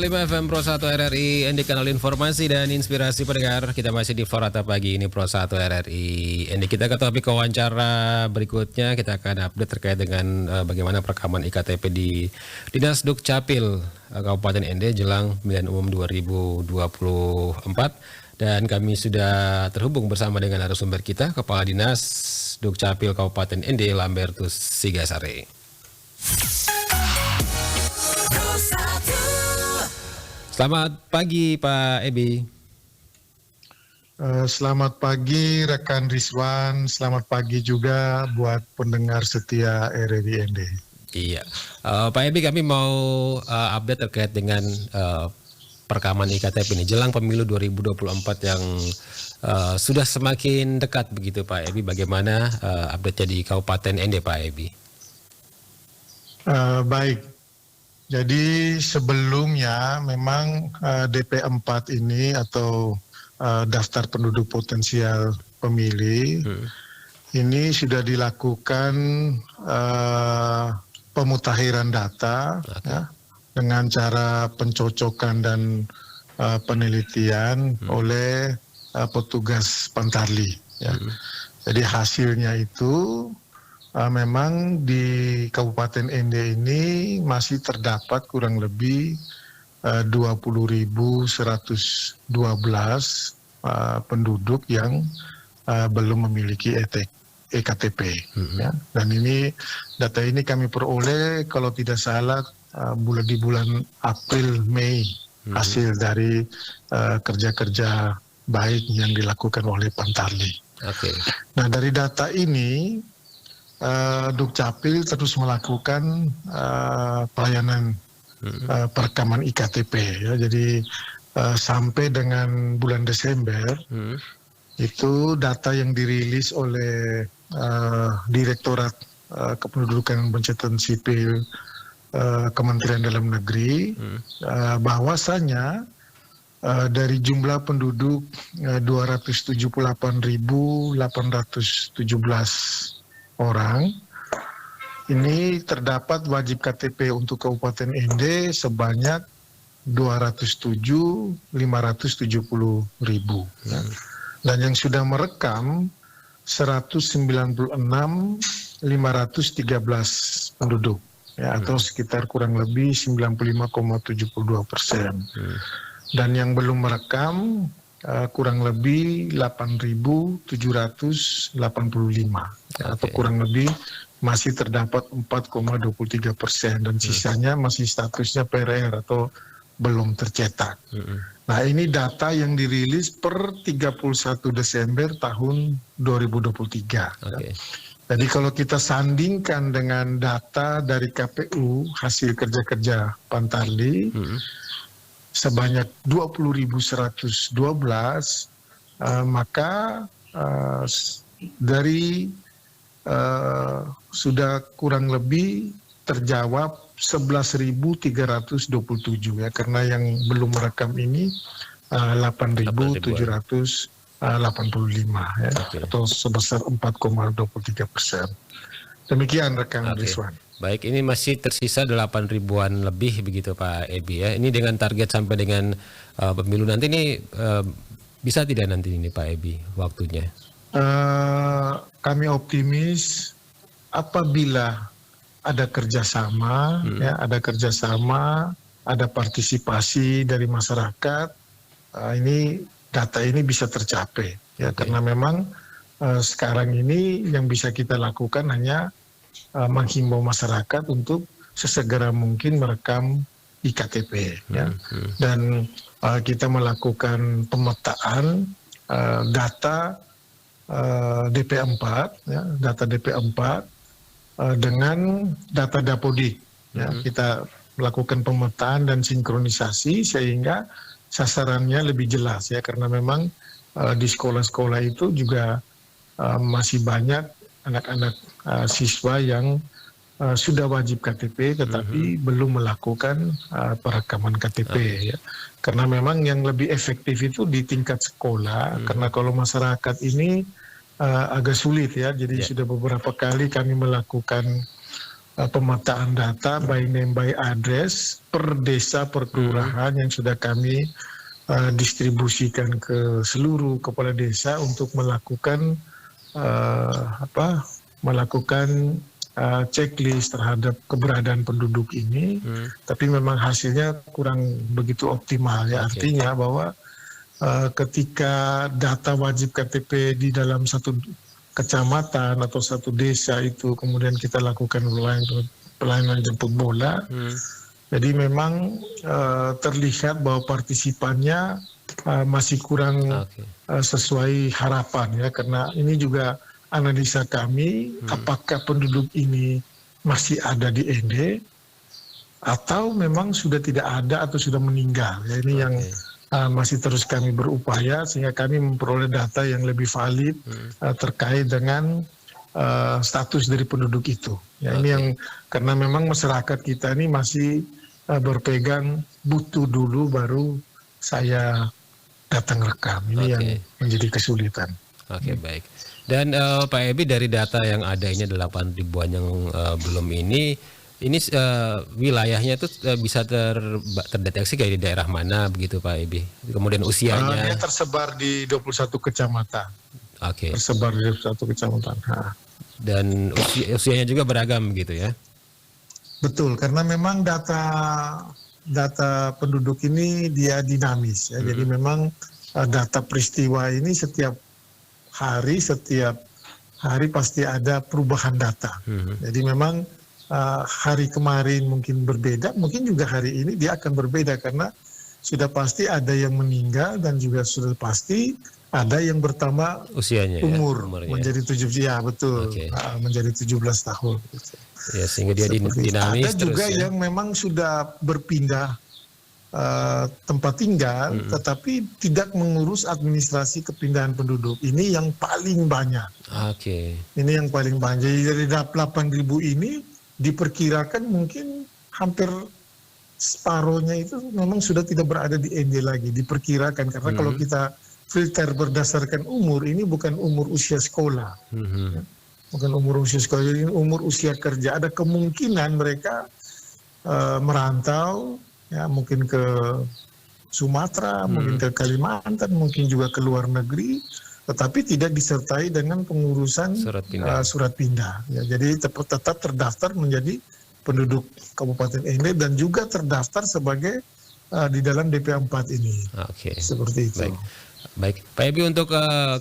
105,5 FM Pro 1 RRI, Indi Kanal Informasi dan Inspirasi Pendengar. Kita masih di Forata Pagi ini Pro 1 RRI. Indi, kita ke topik wawancara berikutnya. Kita akan update terkait dengan bagaimana perekaman IKTP di Dinas Dukcapil Kabupaten Ende jelang pemilihan umum 2024. Dan kami sudah terhubung bersama dengan narasumber kita, Kepala Dinas Dukcapil Kabupaten Ende, Lambertus Sigasare. Selamat pagi Pak Ebi. Selamat pagi rekan Rizwan, selamat pagi juga buat pendengar setia RRI ND. Iya, Pak Ebi, kami mau update terkait dengan perekaman IKTP ini jelang pemilu 2024 yang sudah semakin dekat begitu Pak Ebi. Bagaimana update-nya di Kabupaten Ende Pak Ebi? Baik. Jadi sebelumnya memang DP4 ini atau daftar penduduk potensial pemilih ini sudah dilakukan pemutakhiran data ya, dengan cara pencocokan dan penelitian oleh petugas Pantarli. Ya. Jadi hasilnya itu memang di Kabupaten Ende ini masih terdapat kurang lebih 20.112 penduduk yang belum memiliki EKTP. Ya. Dan ini data ini kami peroleh kalau tidak salah di bulan April Mei hasil dari kerja-kerja baik yang dilakukan oleh Pantarli. Nah dari data ini Dukcapil terus melakukan pelayanan perekaman IKTP ya. Jadi sampai dengan bulan Desember itu data yang dirilis oleh Direktorat Kependudukan dan Pencatatan Sipil Kementerian Dalam Negeri bahwasanya dari jumlah penduduk 278.817 orang, ini terdapat wajib KTP untuk Kabupaten Ende sebanyak 207.570 ribu. Ya. Dan yang sudah merekam 196.513 penduduk, ya, atau sekitar kurang lebih 95,72%. Dan yang belum merekam kurang lebih 8.785 atau kurang lebih masih terdapat 4,23% dan sisanya masih statusnya PRR atau belum tercetak. Nah ini data yang dirilis per 31 Desember tahun 2023. Jadi kalau kita sandingkan dengan data dari KPU hasil kerja-kerja Pantarli sebanyak 20.112, maka dari sudah kurang lebih terjawab 11.327 ya, karena yang belum merekam ini 8.785 ya, atau sebesar 4,23%. Demikian rekan Rizwan. Baik, ini masih tersisa 8 ribuan lebih begitu Pak Ebi ya. Ini dengan target sampai dengan pemilu nanti ini bisa tidak nanti ini Pak Ebi waktunya? Kami optimis apabila ada kerjasama, ya, ada partisipasi dari masyarakat, ini data ini bisa tercapai ya, karena memang sekarang ini yang bisa kita lakukan hanya menghimbau masyarakat untuk sesegera mungkin merekam IKTP ya. Dan kita melakukan pemetaan data DP4 ya, data DP4 dengan data Dapodik ya. Kita melakukan pemetaan dan sinkronisasi sehingga sasarannya lebih jelas ya, karena memang di sekolah-sekolah itu juga masih banyak anak-anak siswa yang sudah wajib KTP tetapi belum melakukan perekaman KTP ya. Karena memang yang lebih efektif itu di tingkat sekolah, karena kalau masyarakat ini agak sulit ya. Jadi sudah beberapa kali kami melakukan pemetaan data by name by address per desa per kelurahan yang sudah kami distribusikan ke seluruh kepala desa untuk melakukan checklist terhadap keberadaan penduduk ini. Tapi memang hasilnya kurang begitu optimal ya. Artinya bahwa ketika data wajib KTP di dalam satu kecamatan atau satu desa itu kemudian kita lakukan pelayanan jemput bola, jadi memang terlihat bahwa partisipannya masih kurang sesuai harapan ya, karena ini juga analisa kami apakah penduduk ini masih ada di ND atau memang sudah tidak ada atau sudah meninggal ya, ini yang masih terus kami berupaya sehingga kami memperoleh data yang lebih valid terkait dengan status dari penduduk itu. Ya, ini yang karena memang masyarakat kita ini masih berpegang butuh dulu baru saya datang rekam. Ini yang menjadi kesulitan. Oke, baik. Dan Pak Ebi, dari data yang ada ini 8 ribuan yang belum ini wilayahnya itu bisa terdeteksi kayak di daerah mana begitu Pak Ebi? Kemudian usianya? Dia tersebar di 21 kecamatan. Tersebar di 21 kecamatan. Dan usianya juga beragam gitu ya? Betul, karena memang data penduduk ini dia dinamis ya. Jadi memang data peristiwa ini setiap hari pasti ada perubahan data. Jadi memang hari kemarin mungkin berbeda, mungkin juga hari ini dia akan berbeda karena sudah pasti ada yang meninggal dan juga sudah pasti ada yang bertambah usianya umurnya menjadi 17 ya betul menjadi 17 tahun. Ya, sehingga dia dinamis. Ada juga yang memang sudah berpindah tempat tinggal, tetapi tidak mengurus administrasi kepindahan penduduk. Ini yang paling banyak. Ini yang paling banyak. Jadi dari 8.000 ini diperkirakan mungkin hampir separuhnya itu memang sudah tidak berada di ND lagi. Diperkirakan karena kalau kita filter berdasarkan umur, ini bukan umur usia sekolah, bukan umur usia sekolah, ini umur usia kerja. Ada kemungkinan mereka merantau. Ya, mungkin ke Sumatera, mungkin ke Kalimantan, mungkin juga ke luar negeri, tetapi tidak disertai dengan pengurusan surat pindah. Ya, jadi tetap terdaftar menjadi penduduk Kabupaten ND dan juga terdaftar sebagai di dalam DP4 ini. Seperti itu. Baik. Pak Ebi, untuk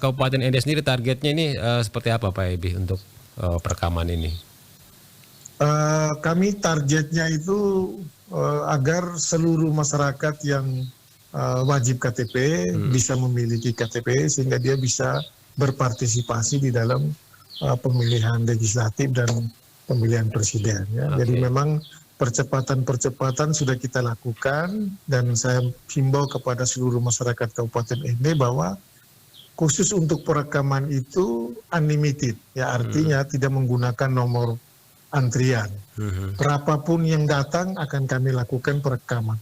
Kabupaten ND sendiri targetnya ini seperti apa Pak Ebi untuk perekaman ini? Kami targetnya itu agar seluruh masyarakat yang wajib KTP bisa memiliki KTP sehingga dia bisa berpartisipasi di dalam pemilihan legislatif dan pemilihan presiden. Ya. Jadi memang percepatan sudah kita lakukan dan saya himbau kepada seluruh masyarakat Kabupaten ND bahwa khusus untuk perekaman itu unlimited, ya artinya tidak menggunakan nomor antrian. Berapapun yang datang akan kami lakukan perekaman.